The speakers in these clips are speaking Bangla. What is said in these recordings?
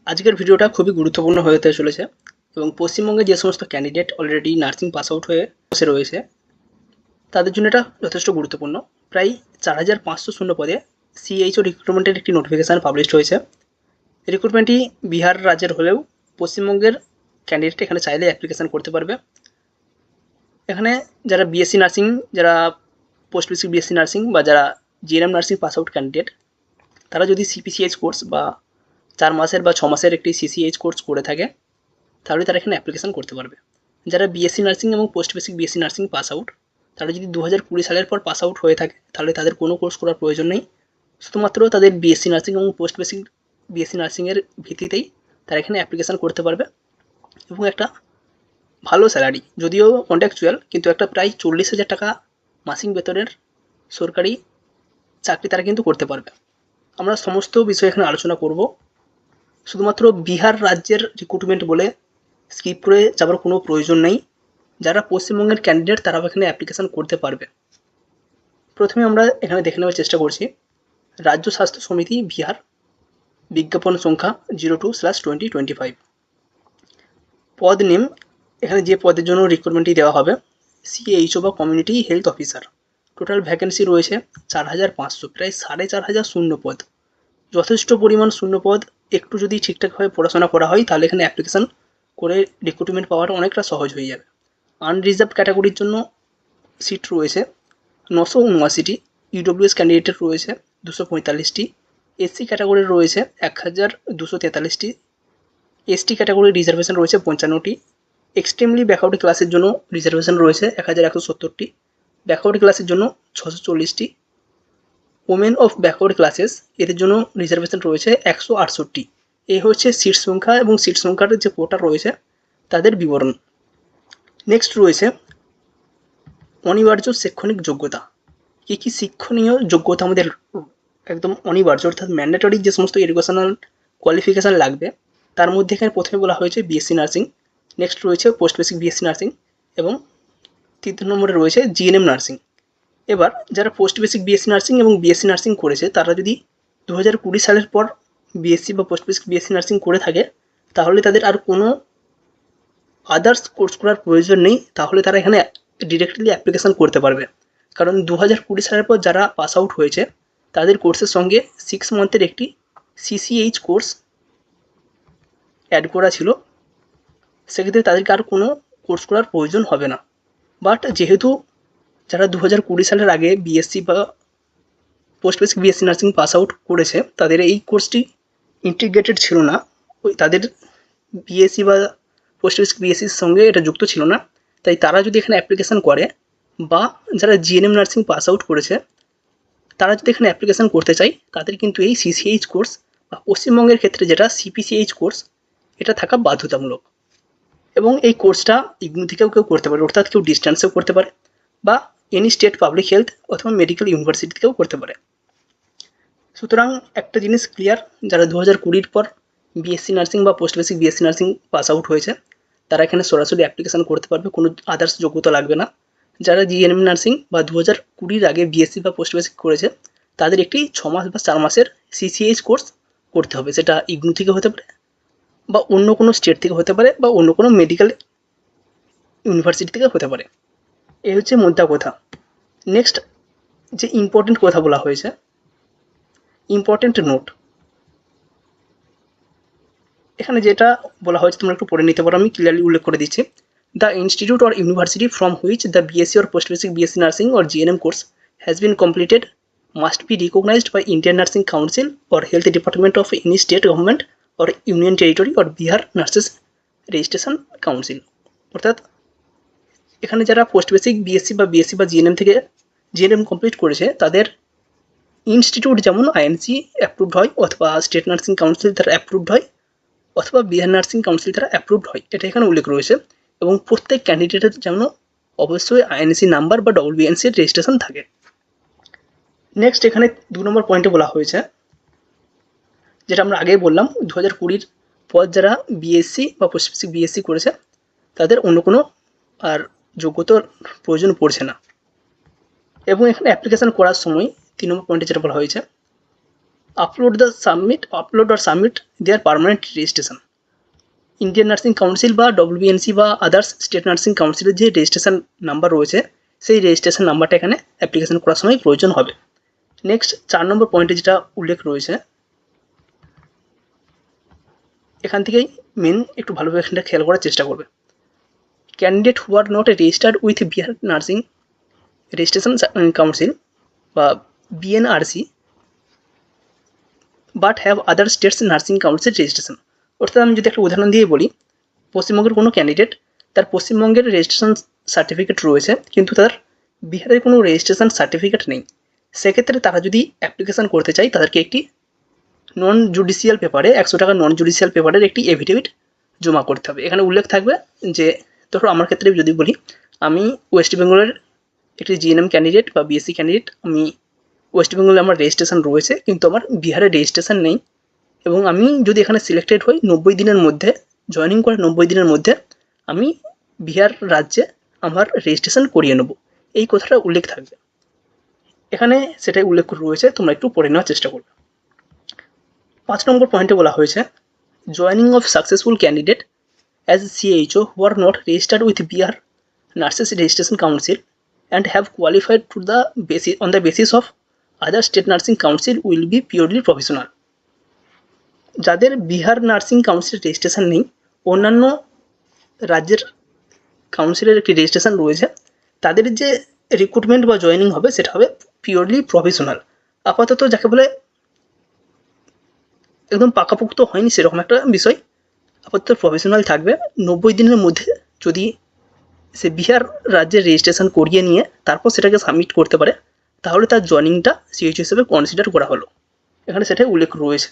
আজকের ভিডিওটা খুবই গুরুত্বপূর্ণ হতে চলেছে এবং পশ্চিমবঙ্গে যে সমস্ত candidate already nursing pass out হয়ে বসে রয়েছে তাদের জন্য এটা যথেষ্ট গুরুত্বপূর্ণ। প্রায় 4,500 শূন্য পদে সিএইচও রিক্রুটমেন্টের একটি নোটিফিকেশান পাবলিশ হয়েছে। রিক্রুটমেন্টটি বিহার রাজ্যের হলেও পশ্চিমবঙ্গের ক্যান্ডিডেট এখানে চাইলে অ্যাপ্লিকেশান করতে পারবে। এখানে যারা বিএসসি নার্সিং, যারা পোস্ট বেসিক বিএসসি নার্সিং বা যারা GNM nursing pass out candidate, তারা যদি সিপিসিএইচ কোর্স বা 4 মাসের বা 6 মাসের একটি সিসিএইচ কোর্স করে থাকে তাহলে তারা এখানে অ্যাপ্লিকেশান করতে পারবে। যারা বিএসসি নার্সিং এবং post basic BSc nursing pass out, তারা যদি 2020 সালের পর পাস আউট হয়ে থাকে তাহলে তাদের কোনো কোর্স করার প্রয়োজন নেই। শুধুমাত্র তাদের বিএসসি নার্সিং এবং পোস্ট বেসিক বিএসসি নার্সিংয়ের ভিত্তিতেই তারা এখানে অ্যাপ্লিকেশান করতে পারবে এবং একটা ভালো স্যালারি, যদিও কন্ট্রাকচুয়াল, কিন্তু একটা প্রায় 40,000 টাকা মাসিক বেতনের সরকারি চাকরি তারা কিন্তু করতে পারবে। আমরা সমস্ত বিষয় এখানে আলোচনা করব। শুধুমাত্র বিহার রাজ্যের রিক্রুটমেন্ট বলে স্কিপ করে যাবার কোনো প্রয়োজন নেই। যারা পশ্চিমবঙ্গের ক্যান্ডিডেট তারাও এখানে অ্যাপ্লিকেশান করতে পারবে। প্রথমে আমরা এখানে দেখে নেওয়ার চেষ্টা করছি রাজ্য স্বাস্থ্য সমিতি বিহার, বিজ্ঞাপন সংখ্যা 02/2025। পদ নেম, এখানে যে পদের জন্য রিক্রুটমেন্টটি দেওয়া হবে সিএইচও বা community health officer. Total vacancy রয়েছে 4,500, প্রায় 4,500 শূন্য পদ। যথেষ্ট পরিমাণ শূন্য পদ। একটু যদি ঠিকঠাকভাবে পড়াশোনা করা হয় তাহলে এখানে অ্যাপ্লিকেশান করে রিক্রুটমেন্ট পাওয়াটা অনেকটা সহজ হয়ে যাবে। আনরিজার্ভ ক্যাটাগরির জন্য সিট রয়েছে 979টি, ইডব্লিউএস ক্যান্ডিডেটের রয়েছে 245টি, এসসি ক্যাটাগরির রয়েছে 1,243টি, এসটি ক্যাটাগরির রিজার্ভেশন রয়েছে 55টি, এক্সট্রিমলি ব্যাকআউট ক্লাসের জন্য রিজার্ভেশন রয়েছে 1,170টি, ব্যাকআউট ক্লাসের জন্য 640টি, ওমেন অফ ব্যাকওয়ার্ড ক্লাসেস এদের জন্য রিজার্ভেশন রয়েছে 168টি। এই হচ্ছে সিট সংখ্যা এবং সিট সংখ্যার যে কোটা রয়েছে তাদের বিবরণ। নেক্সট রয়েছে অনিবার্য শৈক্ষণিক যোগ্যতা। কী কী শিক্ষণীয় যোগ্যতা আমাদের একদম অনিবার্য অর্থাৎ ম্যান্ডেটরি যে সমস্ত এডুকেশনাল কোয়ালিফিকেশান লাগবে তার মধ্যে এখানে প্রথমে বলা হয়েছে বিএসসি নার্সিং, নেক্সট রয়েছে পোস্ট বেসিক বিএসসি নার্সিং এবং 3 নম্বরে রয়েছে জিএনএম নার্সিং। এবার যারা পোস্ট বেসিক বিএসসি নার্সিং এবং বিএসসি নার্সিং করেছে তারা যদি 2020 সালের পর বিএসসি বা পোস্ট বেসিক বিএসসি নার্সিং করে থাকে তাহলে তাদের আর কোনো আদার্স কোর্স করার প্রয়োজন নেই, তাহলে তারা এখানে ডিরেক্টলি অ্যাপ্লিকেশান করতে পারবে। কারণ 2020 সালের পর যারা পাস আউট হয়েছে তাদের কোর্সের সঙ্গে 6 মান্থের একটি সিসিএইচ কোর্স অ্যাড করা ছিল, সেক্ষেত্রে তাদেরকে আর কোনো কোর্স করার প্রয়োজন হবে না। বাট যেহেতু যারা 2020 সালের আগে বিএসসি বা post basic BSc nursing pass out করেছে তাদের এই কোর্সটি ইন্টিগ্রেটেড ছিল না, ওই তাদের বিএসসি বা পোস্ট বেসিক বিএসসির সঙ্গে এটা যুক্ত ছিল না, তাই তারা যদি এখানে অ্যাপ্লিকেশান করে বা যারা জিএনএম নার্সিং পাস আউট করেছে তারা যদি এখানে অ্যাপ্লিকেশান করতে চায় তাদের কিন্তু এই সিসিএইচ কোর্স বা পশ্চিমবঙ্গের ক্ষেত্রে যেটা সিপিসিএইচ কোর্স এটা থাকা বাধ্যতামূলক। এবং এই কোর্সটা ইগনু থেকেও কেউ করতে পারে, অর্থাৎ কেউ ডিস্ট্যান্সেও করতে পারে বা এনি স্টেট পাবলিক হেলথ অথবা মেডিকেল ইউনিভার্সিটি থেকেও করতে পারে। সুতরাং একটা জিনিস ক্লিয়ার, যারা 2020 পর বিএসসি নার্সিং বা post basic BSc nursing pass out হয়েছে তারা এখানে সরাসরি অ্যাপ্লিকেশান করতে পারবে, কোনো আদার্স যোগ্যতা লাগবে না। যারা জিএনএম নার্সিং বা 2020 আগে বিএসসি বা পোস্ট বেসিক করেছে তাদের একটি 6 মাস বা 4 মাসের সিসিএইচ কোর্স করতে হবে, সেটা ইগনু থেকে হতে পারে বা অন্য কোনো স্টেট থেকে হতে পারে বা অন্য কোনো মেডিকেল ইউনিভার্সিটি থেকে হতে পারে। এই হচ্ছে মোদ্দা কথা। নেক্সট যে ইম্পর্টেন্ট কথা বলা হয়েছে, ইম্পর্টেন্ট নোট, এখানে যেটা বলা হয়েছে তোমরা একটু পড়ে নিতে পারো, আমি ক্লিয়ারলি উল্লেখ করে দিচ্ছি। The institute or university from which the BSc or post basic BSc nursing or GNM course has been completed must be recognised by Indian Nursing Council or health department of any state government or union territory or Bihar Nurses Registration Council. অর্থাৎ এখানে যারা পোস্ট বেসিক বিএসসি বা বিএসসি বা জিএনএম থেকে জিএনএম কমপ্লিট করেছে তাদের ইনস্টিটিউট যেমন আইএনসি অ্যাপ্রুভড হয় অথবা স্টেট নার্সিং কাউন্সিল দ্বারা অ্যাপ্রুভড হয় অথবা বিহার নার্সিং কাউন্সিল দ্বারা অ্যাপ্রুভড হয়, এটা এখানে উল্লেখ রয়েছে। এবং প্রত্যেক ক্যান্ডিডেটের যেন অবশ্যই আইএনসি নাম্বার বা ডব্লিউবিএনসির রেজিস্ট্রেশন থাকে। নেক্সট এখানে 2 নম্বর পয়েন্টে বলা হয়েছে, যেটা আমরা আগেই বললাম, 2020 পর যারা বিএসসি বা পোস্ট বেসিক বিএসসি করেছে তাদের অন্য কোনো আর যোগ্যতার প্রয়োজন পড়ছে না। এবং এখানে অ্যাপ্লিকেশান করার সময় 3 নম্বর পয়েন্টে যেটা বলা হয়েছে, upload or submit their permanent registration. Indian Nursing council বা ডব্লিউবিএনসি বা আদার্স স্টেট নার্সিং কাউন্সিলের যে রেজিস্ট্রেশন নাম্বার রয়েছে সেই রেজিস্ট্রেশন নাম্বারটা এখানে অ্যাপ্লিকেশন করার সময় প্রয়োজন হবে। নেক্সট 4 নম্বর পয়েন্টে যেটা উল্লেখ রয়েছে, এখান থেকেই মেন একটু ভালোভাবে এখানটা খেয়াল করার চেষ্টা করবে। Candidate who are not registered with Bihar nursing registration council বা BNRC but have other states nursing council registration. অর্থাৎ আমি যদি একটা উদাহরণ দিয়ে বলি, পশ্চিমবঙ্গের কোনো ক্যান্ডিডেট তার পশ্চিমবঙ্গের রেজিস্ট্রেশন সার্টিফিকেট রয়েছে কিন্তু তার বিহারের কোনো রেজিস্ট্রেশন সার্টিফিকেট নেই, সেক্ষেত্রে তারা যদি অ্যাপ্লিকেশান করতে চায় তাদেরকে একটি নন জুডিশিয়াল পেপারে 100 টাকা নন জুডিশিয়াল পেপারের একটি এফিডেভিট জমা করতে হবে। এখানে উল্লেখ থাকবে যে ধরো আমার ক্ষেত্রে যদি বলি, আমি ওয়েস্ট বেঙ্গলের একটি জিএনএম ক্যান্ডিডেট বা বিএসসি ক্যান্ডিডেট, আমি ওয়েস্ট বেঙ্গলে আমার রেজিস্ট্রেশন রয়েছে কিন্তু আমার বিহারে রেজিস্ট্রেশন নেই, এবং আমি যদি এখানে সিলেক্টেড হই 90 দিনের মধ্যে, জয়েনিং করে 90 দিনের মধ্যে আমি বিহার রাজ্যে আমার রেজিস্ট্রেশন করিয়ে নেব, এই কথাটা উল্লেখ থাকবে এখানে, সেটাই উল্লেখ রয়েছে, তোমরা একটু পড়ে নেওয়ার চেষ্টা করবে। 5 নম্বর পয়েন্টে বলা হয়েছে joining of successful candidate as CHO who are not registered with Bihar Nurses Registration council and have qualified to the basis on the basis of other state nursing council will be purely professional. যাদের বিহার নার্সিং কাউন্সিল রেজিস্ট্রেশন নেই, অন্যান্য রাজ্যের কাউন্সিলের একটি রেজিস্ট্রেশন রয়েছে, তাদের যে রিক্রুটমেন্ট বা জয়েনিং হবে সেটা হবে পিওরলি প্রফেশনাল। আপাতত যাকে বলে একদম পাকাপোক্ত হয়নি সেরকম একটা বিষয়, আপাতত প্রফেশনাল থাকবে। 90 দিনের মধ্যে যদি সে বিহার রাজ্যের রেজিস্ট্রেশন করিয়ে নিয়ে তারপর সেটাকে সাবমিট করতে পারে, তাহলে তার জয়েনিংটা সিএইচ হিসেবে কনসিডার করা হলো, এখানে সেটাই উল্লেখ রয়েছে।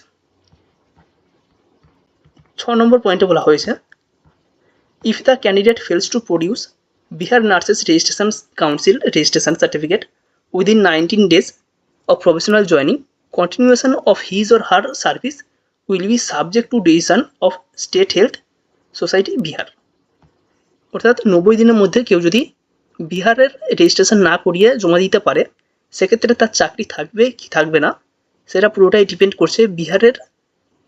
6 নম্বর পয়েন্টে বলা হয়েছে if the candidate fails to produce Bihar Nurses Registration Council registration certificate within 19 days of professional joining, continuation of his or her service will be subject to decision of State Health Society Bihar. অর্থাৎ 90 দিনের মধ্যে কেউ যদি বিহারের রেজিস্ট্রেশন না করিয়ে জমা দিতে পারে, সেক্ষেত্রে তার চাকরি থাকবে কি থাকবে না সেটা পুরোটাই ডিপেন্ড করছে বিহারের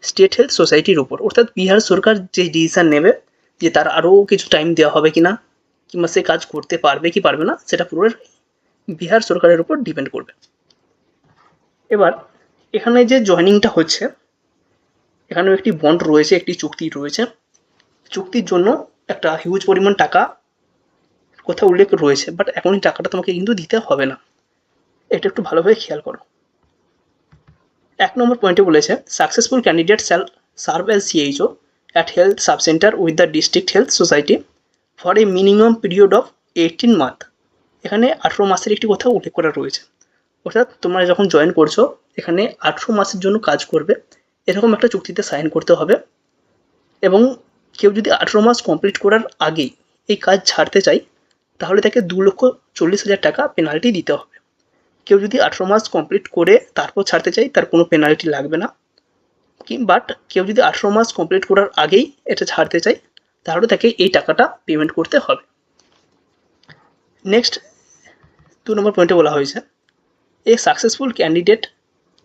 স্টেট হেলথ সোসাইটির উপর। অর্থাৎ বিহার সরকার যে ডিসিশান নেবে যে তার আরও কিছু টাইম দেওয়া হবে কি না, কিংবা সে কাজ করতে পারবে কি পারবে না, সেটা পুরো বিহার সরকারের উপর ডিপেন্ড করবে। এবার এখানে যে জয়েনিংটা হচ্ছে, এখানেও একটি বন্ড রয়েছে, একটি চুক্তি রয়েছে, চুক্তির জন্য একটা হিউজ পরিমাণ টাকা কথা উল্লেখ রয়েছে, বাট এখন এই টাকাটা তোমাকে কিন্তু দিতে হবে না, এটা একটু ভালোভাবে খেয়াল করো। 1 নম্বর পয়েন্টে বলেছে successful candidate shall serve as CHO at health sub centre with the district health society for a minimum period of 18 month. এখানে 18 মাসের একটি কথা উল্লেখ করা রয়েছে, অর্থাৎ তোমরা যখন জয়েন করছো এখানে 18 মাসের জন্য কাজ করবে, এরকম একটা চুক্তিতে সাইন করতে হবে। এবং কেউ যদি 18 মাস কমপ্লিট করার আগেই এই কাজ ছাড়তে চায় তাহলে তাকে 2,40,000 টাকা পেনাল্টি দিতে হবে। কেউ যদি 18 মাস কমপ্লিট করে তারপর ছাড়তে চায় তার কোনো পেনাল্টি লাগবে না, বাট কেউ যদি 18 মাস কমপ্লিট করার আগেই এটা ছাড়তে চায় তাহলে তাকে এই টাকাটা পেমেন্ট করতে হবে। নেক্সট 2 নম্বর পয়েন্টে বলা হয়েছে a successful candidate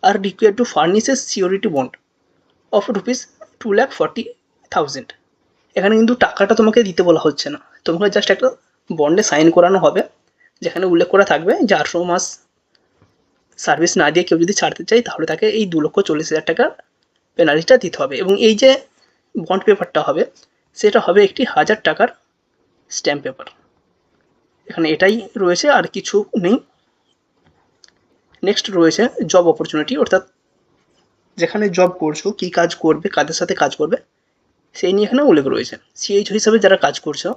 are required to furnish a surety bond of ₹2,40,000। এখানে কিন্তু টাকাটা তোমাকে দিতে বলা হচ্ছে না, তোমাকে জাস্ট একটা বন্ডে সাইন করানো হবে যেখানে উল্লেখ করা থাকবে যে 18 মাস সার্ভিস না দিয়ে কেউ যদি ছাড়তে চায় তাহলে তাকে এই 2,40,000 টাকার পেনাল্টিটা দিতে হবে। এবং এই যে বন্ড পেপারটা হবে সেটা হবে একটি 1000 টাকার স্ট্যাম্প পেপার। এখানে এটাই রয়েছে, আর কিছু নেই। নেক্সট রয়েছে জব অপরচুনিটি, অর্থাৎ যেখানে জব করছো, কী কাজ করবে, কাদের সাথে কাজ করবে সেই নিয়ে এখানে উল্লেখ রয়েছে। সিএইচ হিসাবে যারা কাজ করছো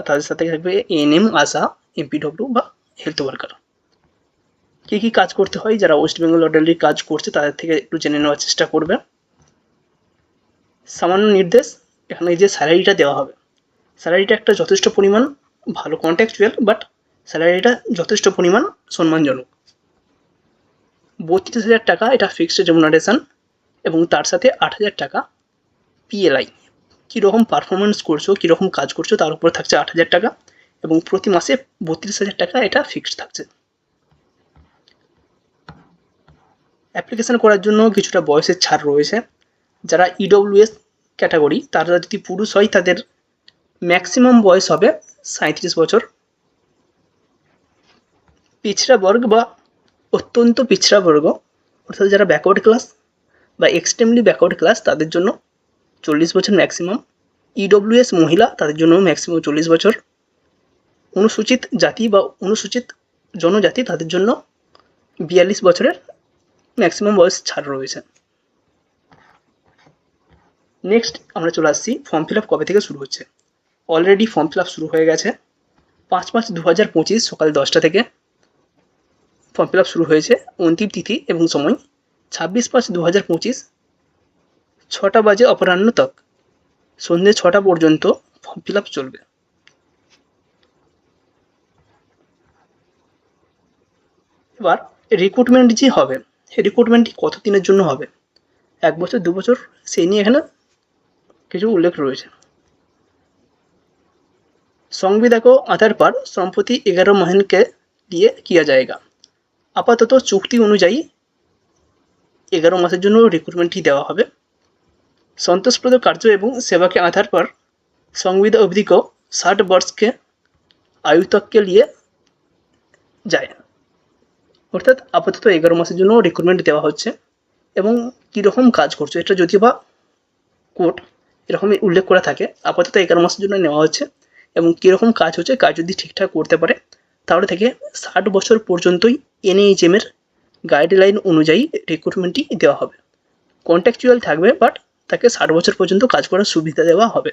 তাদের সাথে থাকবে এএনএম, আশা, এমপিডব্লিউ বা হেলথ ওয়ার্কার। কী কী কাজ করতে হয় যারা ওয়েস্ট বেঙ্গল অলরেডি কাজ করছে তাদের থেকে একটু জেনে নেওয়ার চেষ্টা করবে। সামান্য নির্দেশ, এখানে যে স্যালারিটা দেওয়া হবে স্যালারিটা একটা যথেষ্ট পরিমাণ ভালো কন্ট্যাকচুয়াল, বাট স্যালারিটা যথেষ্ট পরিমাণ সম্মানজনক। 32,000 টাকা এটা ফিক্সড রেমুনারেশন, এবং তার সাথে 8,000 টাকা পিএলআই। কীরকম পারফরমেন্স করছো, কীরকম কাজ করছো তার উপর থাকছে 8,000 টাকা, এবং প্রতি মাসে 32,000 টাকা এটা ফিক্সড থাকছে। অ্যাপ্লিকেশন করার জন্য কিছুটা বয়সের ছাড় রয়েছে। যারা ইডব্লিউএস ক্যাটাগরি তারা যদি পুরুষ হয় তাদের ম্যাক্সিমাম বয়স হবে 37 বছর। পিছড়া বর্গ বা অত্যন্ত পিছড়া বর্গ অর্থাৎ যারা ব্যাকওয়ার্ড ক্লাস বা এক্সট্রিমলি ব্যাকওয়ার্ড ক্লাস তাদের জন্য 40 বছর ম্যাক্সিমাম। ইডব্লিউএস মহিলা তাদের জন্য ম্যাক্সিমাম 40 বছর। অনুসূচিত জাতি বা অনুসূচিত জনজাতি তাদের জন্য 42 বছরের ম্যাক্সিমাম বয়স ছাড় রয়েছে। নেক্সট আমরা চলে আসছি ফর্ম ফিল আপ কবে থেকে শুরু হচ্ছে। অলরেডি ফর্ম ফিল আপ শুরু হয়ে গেছে 5/5/2025 সকাল 10টা থেকে ফর্ম ফিল আপ শুরু হয়েছে। অন্তিম তিথি এবং সময় 26/5/2025 6টা বাজে অপরাহ্ন তক, সন্ধ্যে 6টা পর্যন্ত ফর্ম ফিল আপ চলবে। এবার রিক্রুটমেন্ট যে হবে, রিক্রুটমেন্টটি কত দিনের জন্য হবে, 1 বছর 2 বছর সেই নিয়ে এখানে কিছু উল্লেখ রয়েছে। संविदा को आधार पर संप्रति 11 महीने के लिए किया जाएगा। আপাতত চুক্তি অনুযায়ী 11 মাসের জন্য রিক্রুটমেন্টটি দেওয়া হবে। संतोषप्रद कार्य एवं सेवा के आधार पर संविदा अवधि को 60 वर्ष के आयु तक के लिए যায়। অর্থাৎ আপাতত 11 মাসের জন্য রিক্রুটমেন্ট দেওয়া হচ্ছে এবং কীরকম কাজ করছে এটা যদিও বা কোর্ট এরকমই উল্লেখ করা থাকে। আপাতত 11 মাসের জন্য নেওয়া হচ্ছে এবং কীরকম কাজ হচ্ছে, কাজ যদি ঠিকঠাক করতে পারে তাহলে থেকে 60 বছর পর্যন্তই NHM এর গাইডলাইন অনুযায়ী রিক্রুটমেন্টটি দেওয়া হবে। কন্ট্রাকচুয়াল থাকবে বাট তাকে 60 বছর পর্যন্ত কাজ করার সুবিধা দেওয়া হবে।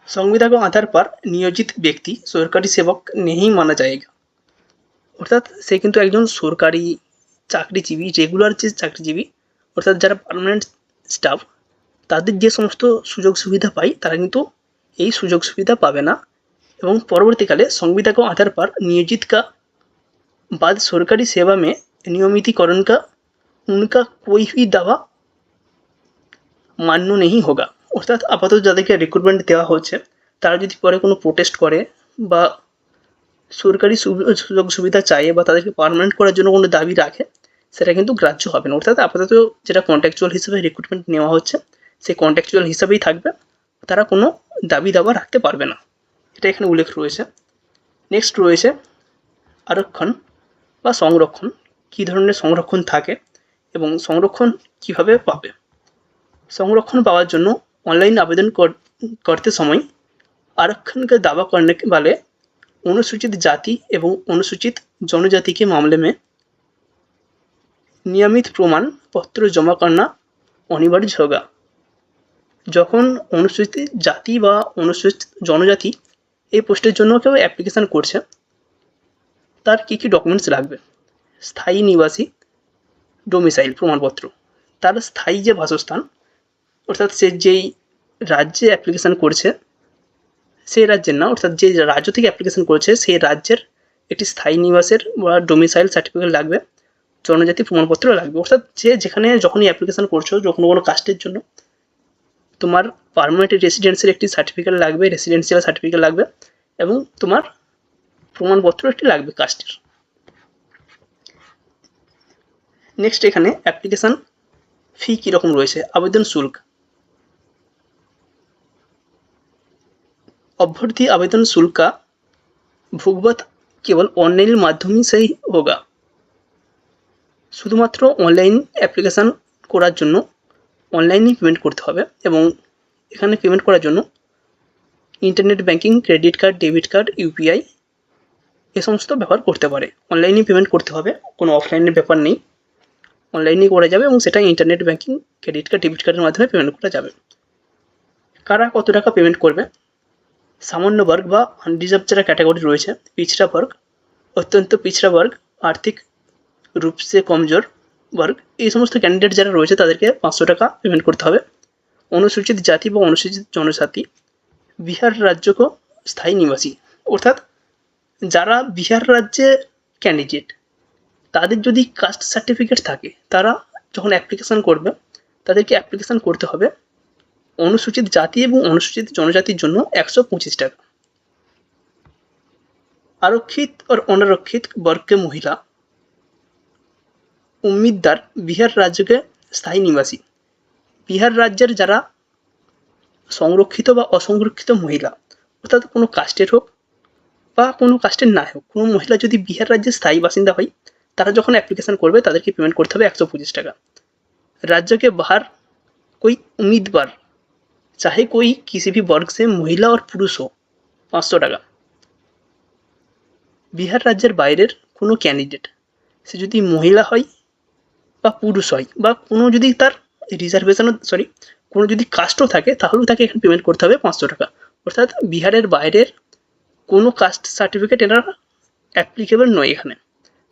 संविदा को आधार पर নিয়োজিত ব্যক্তি সরকারি সেবক नहीं माना जाएगा। অর্থাৎ সে কিন্তু একজন সরকারি চাকরিজীবী, রেগুলার যে চাকরিজীবী অর্থাৎ যারা পার্মানেন্ট স্টাফ তাদের যে সমস্ত সুযোগ সুবিধা পায় তারা কিন্তু এই সুযোগ সুবিধা পাবে না। এবং পরবর্তীকালে संविदा को आधार पर नियोजित का बाद सरकारी सेवा में नियमितीकरण का उनका कोई भी दावा মান্য नहीं होगा। অর্থাৎ আপাতত যাদেরকে রিক্রুটমেন্ট দেওয়া হচ্ছে তারা যদি পরে কোনো প্রোটেস্ট করে বা সরকারি সুযোগ সুবিধা চায় বা তাদেরকে পার্মানেন্ট করার জন্য কোনো দাবি রাখে সেটা কিন্তু গ্রাহ্য হবে না। অর্থাৎ আপাতত যেটা কন্ট্রাকচুয়াল হিসেবে রিক্রুটমেন্ট নেওয়া হচ্ছে সেই কন্ট্রাকচুয়াল হিসাবেই থাকবে, তারা কোনো দাবি দাবা রাখতে পারবে না, এটা এখানে উল্লেখ রয়েছে। নেক্সট রয়েছে আরক্ষণ বা সংরক্ষণ, কী ধরনের সংরক্ষণ থাকে এবং সংরক্ষণ কিভাবে পাবে। संरक्षण पाওয়ার জন্য ऑनलाइन आवेदन करते समय आरक्षण का दावा करने वाले अनुसूचित जाति एवं अनुसूचित जनजाति के मामले में नियमित प्रमाण पत्र जमा करना अनिवार्य होगा। যখন অনুসূচিত জাতি বা অনুসূচিত জনজাতি এই পোস্টের জন্য কেউ অ্যাপ্লিকেশন করছে তার কী কী ডকুমেন্টস লাগবে, স্থায়ী নিবাসী ডোমিসাইল প্রমাণপত্র, তার স্থায়ী যে বাসস্থান অর্থাৎ সে যেই রাজ্যে অ্যাপ্লিকেশান করছে সেই রাজ্যের না, অর্থাৎ যে রাজ্য থেকে অ্যাপ্লিকেশান করছে সেই রাজ্যের একটি স্থায়ী নিবাসের বা ডোমিসাইল সার্টিফিকেট লাগবে, জনজাতি প্রমাণপত্র লাগবে। অর্থাৎ যে যেখানে যখনই অ্যাপ্লিকেশান করছো যখন কোনো কাস্টের জন্য তোমার পার্মানেন্ট রেসিডেন্সের একটি সার্টিফিকেট লাগবে, রেসিডেন্সিয়াল সার্টিফিকেট লাগবে এবং তোমার প্রমাণপত্র একটি লাগবে কাস্টের। নেক্সট এখানে অ্যাপ্লিকেশান ফি কীরকম রয়েছে, আবেদন শুল্ক। अभ्यर्थी आवेदन शुल्क का भुगतान केवल ऑनलाइन माध्यम से ही होगा। শুধুমাত্র অনলাইন অ্যাপ্লিকেশান করার জন্য অনলাইনেই পেমেন্ট করতে হবে এবং এখানে পেমেন্ট করার জন্য internet banking, credit card, debit card, UPI এ সমস্ত ব্যবহার করতে পারে। অনলাইনেই পেমেন্ট করতে হবে, কোনো অফলাইনের ব্যাপার নেই, অনলাইনেই করা যাবে এবং সেটা internet banking, credit card, debit কার্ডের মাধ্যমে পেমেন্ট করা যাবে। কারা কত টাকা পেমেন্ট করবে, सामान्य वर्ग বা अनरिजर्व যারা ক্যাটাগরি রয়েছে, পিছড়া वर्ग, অত্যন্ত পিছড়া वर्ग, আর্থিক रूप से कमजोर वर्ग এই সমস্ত ক্যান্ডিডেট যারা রয়েছে তাদেরকে 500 টাকা পেমেন্ট করতে হবে। অনুসূচিত জাতি বা অনুসূচিত জনজাতি, বিহার রাজ্যকে স্থায়ী নিবাসী অর্থাৎ যারা বিহার রাজ্যে ক্যান্ডিডেট তাদের যদি কাস্ট সার্টিফিকেট থাকে তারা যখন অ্যাপ্লিকেশান করবে তাদেরকে অ্যাপ্লিকেশান করতে হবে অনুসূচিত জাতি এবং অনুসূচিত জনজাতির জন্য 125 টাকা। आरक्षित और अनारक्षित वर्ग के महिला উম্মিদদার বিহার রাজ্যকে স্থায়ী নিবাসী। বিহার রাজ্যের যারা সংরক্ষিত বা অসংরক্ষিত মহিলা, অর্থাৎ কোনো কাস্টের হোক বা কোনো কাস্টের না হোক, কোনো মহিলা যদি বিহার রাজ্যের স্থায়ী বাসিন্দা হয়, তারা যখন অ্যাপ্লিকেশন করবে তাদেরকে পেমেন্ট করতে হবে 125 টাকা। राज्य के बाहर कोई उम्मीदवार चाहे कोई किसी भी वर्ग से महिला और पुरुष हो 500 টাকা। বিহার রাজ্যের বাইরের কোনো ক্যান্ডিডেট, সে যদি মহিলা হয় বা পুরুষ হয় বা কোনো যদি তার রিজার্ভেশনও কোনো যদি কাস্টও থাকে, তাহলেও তাকে এখানে পেমেন্ট করতে হবে 500 টাকা। অর্থাৎ বিহারের বাইরের কোনো কাস্ট সার্টিফিকেট এরা অ্যাপ্লিকেবল নয় এখানে,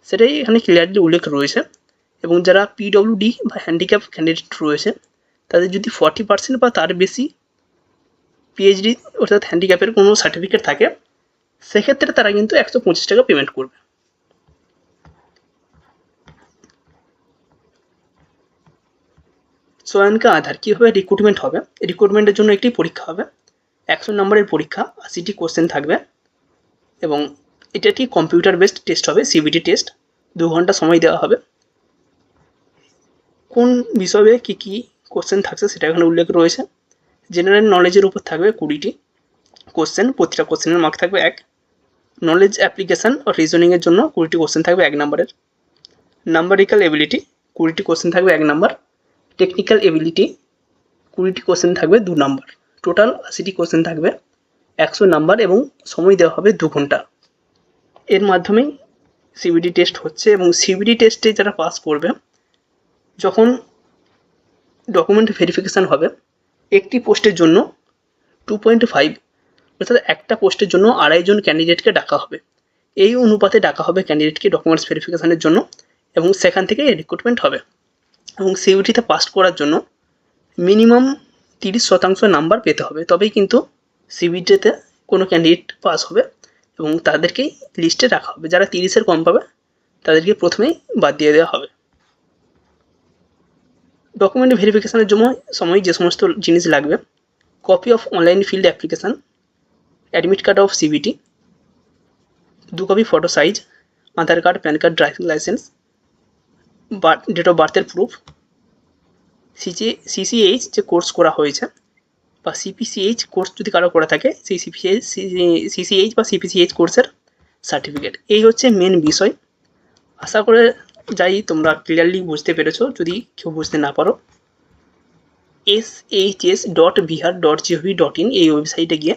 সেটাই এখানে ক্লিয়ারলি উল্লেখ রয়েছে। এবং যারা পিডব্লিউডি বা হ্যান্ডিক্যাপ ক্যান্ডিডেট রয়েছে, তাদের যদি 40% বা তার বেশি পিএইচডি অর্থাৎ হ্যান্ডিক্যাপের কোনো সার্টিফিকেট থাকে, সেক্ষেত্রে তারা কিন্তু 125 টাকা পেমেন্ট করবে। চয়নকা আধার কীভাবে রিক্রুটমেন্ট হবে? রিক্রুটমেন্টের জন্য একটি পরীক্ষা হবে, 100 নম্বরের পরীক্ষা, 80টি কোশ্চেন থাকবে এবং এটা একটি কম্পিউটার বেসড টেস্ট হবে, সিবিটি টেস্ট। 2 ঘন্টা সময় দেওয়া হবে। কোন বিষয়ে কী কী কোশ্চেন থাকছে সেটা এখানে উল্লেখ রয়েছে। জেনারেল নলেজের উপর থাকবে 20টি কোশ্চেন, প্রতিটা কোশ্চেনের মার্ক থাকবে 1। নলেজ অ্যাপ্লিকেশান ও রিজনিংয়ের জন্য 20টি কোশ্চেন থাকবে 1 নম্বরের। নাম্বারিক্যাল এবিলিটি 20টি কোশ্চেন থাকবে 1 নম্বর। টেকনিক্যাল এবিলিটি 20টি কোশ্চেন থাকবে 2 নম্বর। টোটাল 80টি কোশ্চেন থাকবে, 100 নাম্বার এবং সময় দেওয়া হবে 2 ঘন্টা। এর মাধ্যমেই সিবিটি টেস্ট হচ্ছে এবং সিবিটি টেস্টে যারা পাস করবে, যখন ডকুমেন্ট ভেরিফিকেশান হবে, একটি পোস্টের জন্য 2.5 অর্থাৎ একটা পোস্টের জন্য 2.5 জন ক্যান্ডিডেটকে ডাকা হবে। এই অনুপাতে ডাকা হবে ক্যান্ডিডেটকে ডকুমেন্টস ভেরিফিকেশানের জন্য এবং সেখান থেকে রিক্রুটমেন্ট হবে। এবং সিবিটিতে পাস করার জন্য মিনিমাম 30% নাম্বার পেতে হবে, তবেই কিন্তু সিবিটিতে কোনো ক্যান্ডিডেট পাস হবে এবং তাদেরকেই লিস্টে রাখা হবে। যারা 30-এর কম পাবে তাদেরকে প্রথমেই বাদ দিয়ে দেওয়া হবে। ডকুমেন্ট ভেরিফিকেশানের সময় যে সমস্ত জিনিস লাগবে: copy of online filled application, admit card of CBT, 2 copy photo size, Aadhaar card, PAN card, driving licence, date of বার্থের প্রুফ, সিসিএইচ যে কোর্স করা হয়েছে বা সিপিসিএইচ কোর্স যদি কারো করা থাকে, সেই সিসিএইচ বা সিপিসিএইচ কোর্সের সার্টিফিকেট। এই হচ্ছে মেন বিষয়। আশা করে যাই তোমরা ক্লিয়ারলি বুঝতে পেরেছো। যদি কেউ বুঝতে না পারো, shs.bihar.gov.in এই ওয়েবসাইটে গিয়ে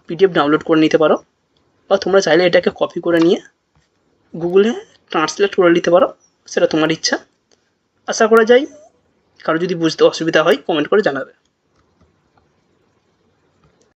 পিডিএফ ডাউনলোড করে নিতে পারো, বা তোমরা চাইলে এটাকে কপি করে নিয়ে গুগলে ট্রান্সলেট করে নিতে পারো, সেটা তোমার ইচ্ছা। আশা করা যায় কারো যদি বুঝতে অসুবিধা হয় কমেন্ট করে জানাবে।